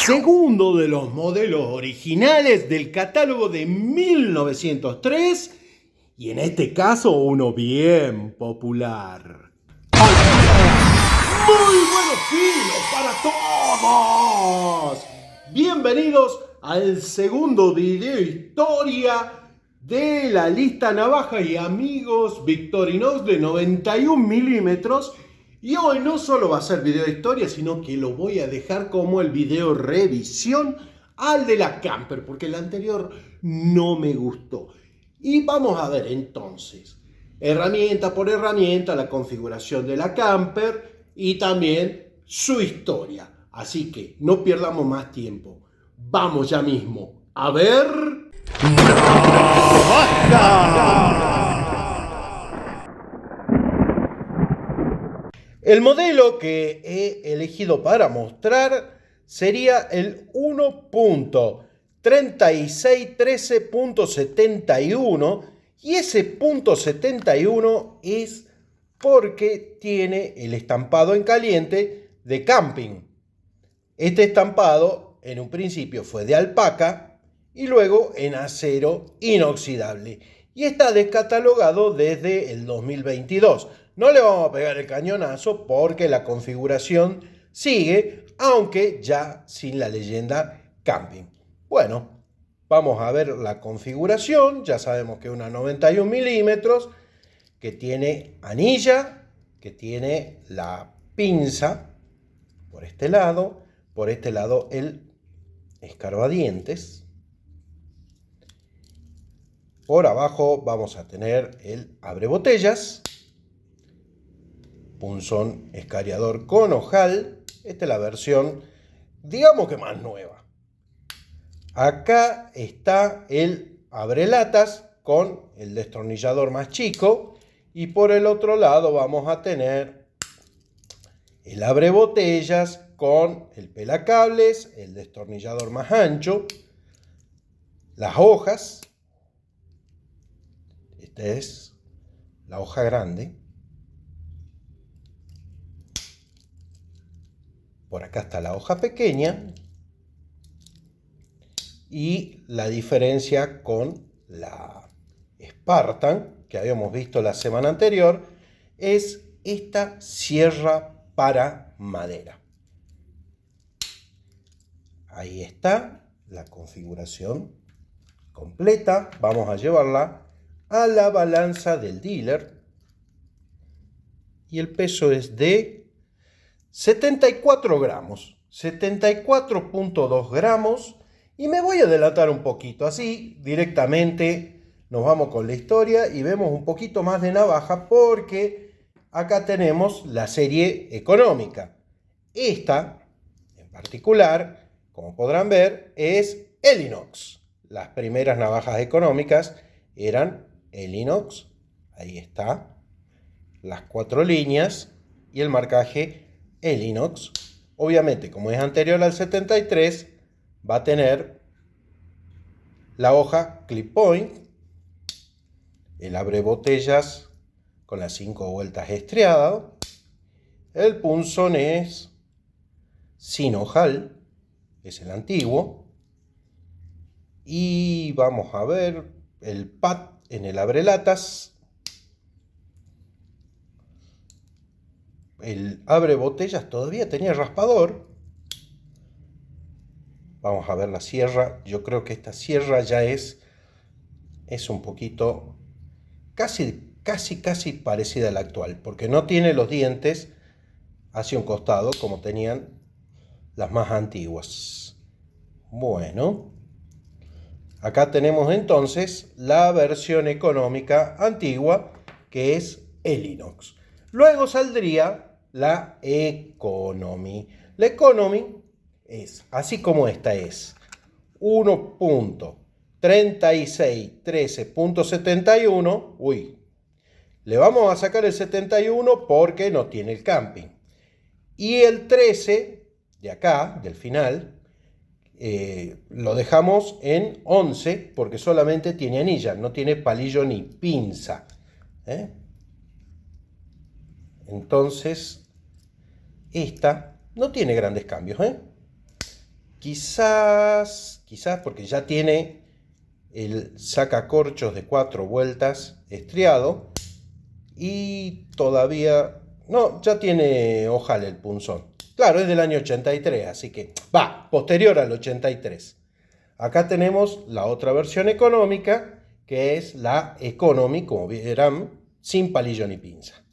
segundo de los modelos originales del catálogo de 1903 y en este caso uno bien popular. Muy buenos días para todos. Bienvenidos al segundo video historia de la lista navaja y amigos Victorinox de 91 milímetros. Y hoy no solo va a ser video de historia, sino que lo voy a dejar como el video revisión al de la Camper, porque el anterior no me gustó. Y vamos a ver entonces, herramienta por herramienta, la configuración de la Camper y también su historia. Así que no perdamos más tiempo. Vamos ya mismo a ver... ¡Navaja! El modelo que he elegido para mostrar sería el 1.3613.71 y ese punto 71 es porque tiene el estampado en caliente de camping. Este estampado en un principio fue de alpaca y luego en acero inoxidable y está descatalogado desde el 2022. No le vamos a pegar el cañonazo porque la configuración sigue, aunque ya sin la leyenda camping. Bueno, vamos a ver la configuración. Ya sabemos que es una 91 milímetros, que tiene anilla, que tiene la pinza por este lado el escarbadientes. Por abajo vamos a tener el abrebotellas. Punzón escariador con ojal. Esta es la versión, digamos que más nueva. Acá está el abrelatas con el destornillador más chico. Y por el otro lado vamos a tener el abrebotellas con el pelacables, el destornillador más ancho, las hojas. Esta es la hoja grande. Por acá está la hoja pequeña y la diferencia con la Spartan que habíamos visto la semana anterior es esta sierra para madera. Ahí está la configuración completa. Vamos a llevarla a la balanza del dealer y el peso es de 74 gramos, 74.2 gramos, y me voy a adelantar un poquito, así directamente nos vamos con la historia y vemos un poquito más de navaja porque acá tenemos la serie económica. Esta en particular, como podrán ver, es Elinox. Las primeras navajas económicas eran Elinox, ahí está, las 4 líneas y el marcaje Elinox. Obviamente, como es anterior al 73, va a tener la hoja clip point, el abrebotellas con las 5 vueltas estriado, el punzón es sin ojal, es el antiguo, y vamos a ver el pad en el abrelatas. El abrebotellas todavía tenía raspador. Vamos a ver la sierra. Yo creo que esta sierra ya es un poquito casi parecida a la actual, porque no tiene los dientes hacia un costado como tenían las más antiguas. Bueno, acá tenemos entonces la versión económica antigua, que es Elinox. Luego saldría la Economy. La Economy es, así como esta es, 1.3613.71. Uy, le vamos a sacar el 71 porque no tiene el camping. Y el 13 de acá, del final, lo dejamos en 11 porque solamente tiene anilla, no tiene palillo ni pinza. Entonces, esta no tiene grandes cambios. Quizás porque ya tiene el sacacorchos de 4 vueltas estriado y todavía... No, ya tiene ojal el punzón. Claro, es del año 83, así que va, posterior al 83. Acá tenemos la otra versión económica, que es la Economy, como verán, sin palillo ni pinza.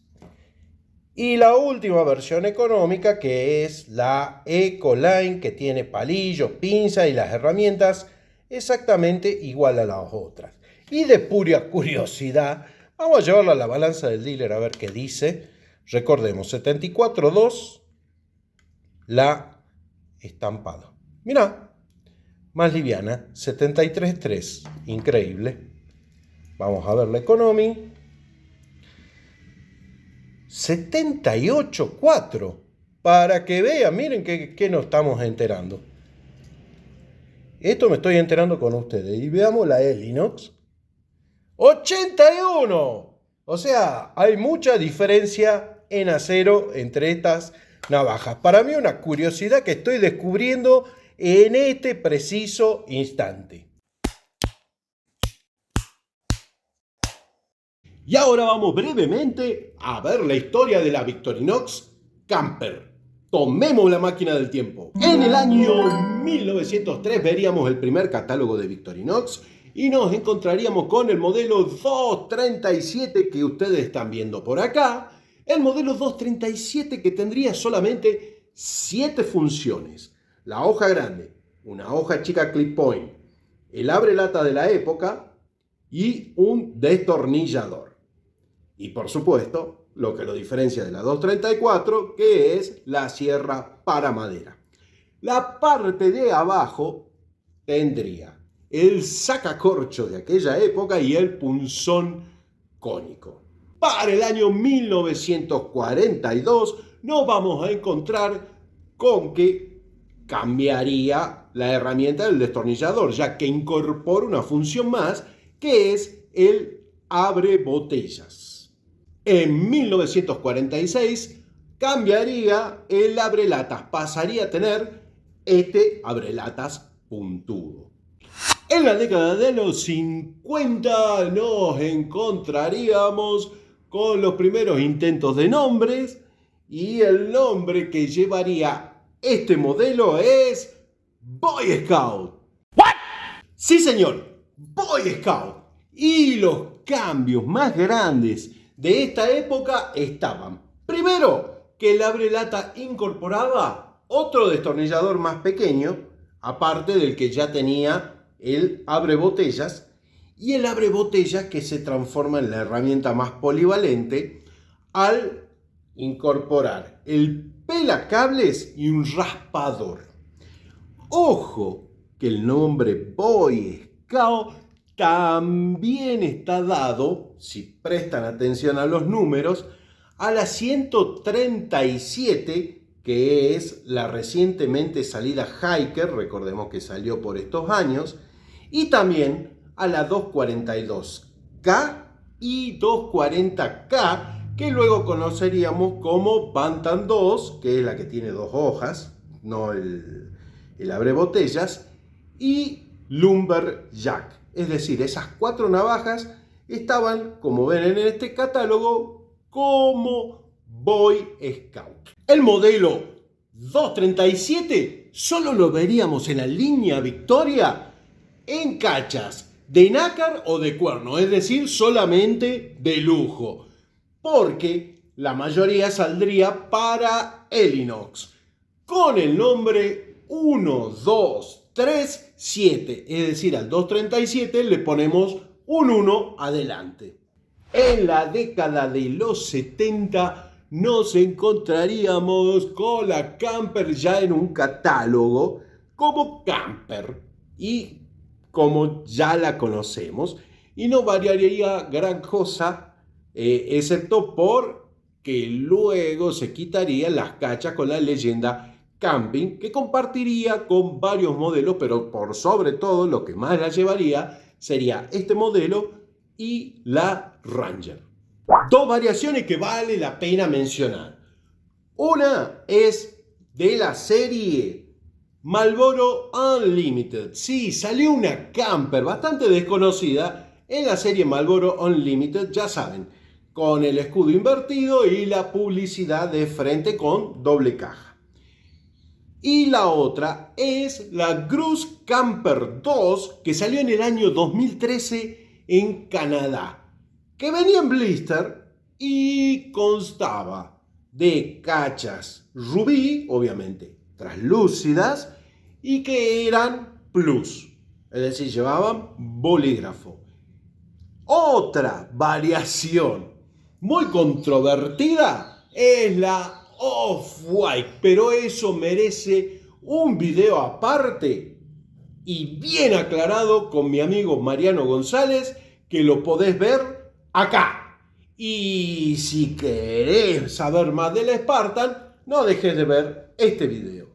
Y la última versión económica, que es la Ecoline, que tiene palillo, pinza y las herramientas exactamente igual a las otras. Y de pura curiosidad, vamos a llevarla a la balanza del dealer a ver qué dice. Recordemos, 74.2 la estampado. Mirá, más liviana, 73.3, increíble. Vamos a ver la Economy. 78.4. Para que vean, miren que nos estamos enterando. Esto me estoy enterando con ustedes. Y veamos la Equinox. 81. O sea, hay mucha diferencia en acero entre estas navajas. Para mí una curiosidad que estoy descubriendo en este preciso instante. Y ahora vamos brevemente a ver la historia de la Victorinox Camper. Tomemos la máquina del tiempo. En el año 1903 veríamos el primer catálogo de Victorinox y nos encontraríamos con el modelo 237 que ustedes están viendo por acá. El modelo 237 que tendría solamente 7 funciones. La hoja grande, una hoja chica clip point, el abrelata de la época y un destornillador. Y por supuesto, lo que lo diferencia de la 234, que es la sierra para madera. La parte de abajo tendría el sacacorcho de aquella época y el punzón cónico. Para el año 1942 nos vamos a encontrar con que cambiaría la herramienta del destornillador, ya que incorpora una función más, que es el abre botellas. En 1946 cambiaría el abrelatas, pasaría a tener este abrelatas puntudo. En la década de los 50 nos encontraríamos con los primeros intentos de nombres y el nombre que llevaría este modelo es Boy Scout. ¿What? Sí, señor, Boy Scout. Y los cambios más grandes de esta época estaban, primero, que el abrelata incorporaba otro destornillador más pequeño, aparte del que ya tenía el abrebotellas, y el abrebotellas que se transforma en la herramienta más polivalente al incorporar el pelacables y un raspador. Ojo que el nombre Boy Scout también está dado, si prestan atención a los números, a la 137, que es la recientemente salida Hiker, recordemos que salió por estos años, y también a la 242K y 240K, que luego conoceríamos como Bantam 2, que es la que tiene 2 hojas, no el abrebotellas, y Lumberjack. Es decir, esas 4 navajas estaban, como ven en este catálogo, como Boy Scout. El modelo 237 solo lo veríamos en la línea Victoria en cachas de nácar o de cuerno, es decir, solamente de lujo, porque la mayoría saldría para Equinox con el nombre 1237, es decir, al 237 le ponemos un 1 adelante. En la década de los 70 nos encontraríamos con la Camper ya en un catálogo como Camper y como ya la conocemos, y no variaría gran cosa, excepto por que luego se quitarían las cachas con la leyenda Camping, que compartiría con varios modelos, pero por sobre todo lo que más la llevaría sería este modelo y la Ranger. Dos variaciones que vale la pena mencionar. Una es de la serie Marlboro Unlimited. Sí, salió una camper bastante desconocida en la serie Marlboro Unlimited, ya saben, con el escudo invertido y la publicidad de frente con doble caja. Y la otra es la Gruz Camper 2, que salió en el año 2013 en Canadá, que venía en blister y constaba de cachas rubí, obviamente translúcidas, y que eran plus, es decir, llevaban bolígrafo. Otra variación muy controvertida es la Off-White, pero eso merece un video aparte y bien aclarado con mi amigo Mariano González, que lo podés ver acá. Y si querés saber más de la Spartan, no dejes de ver este video.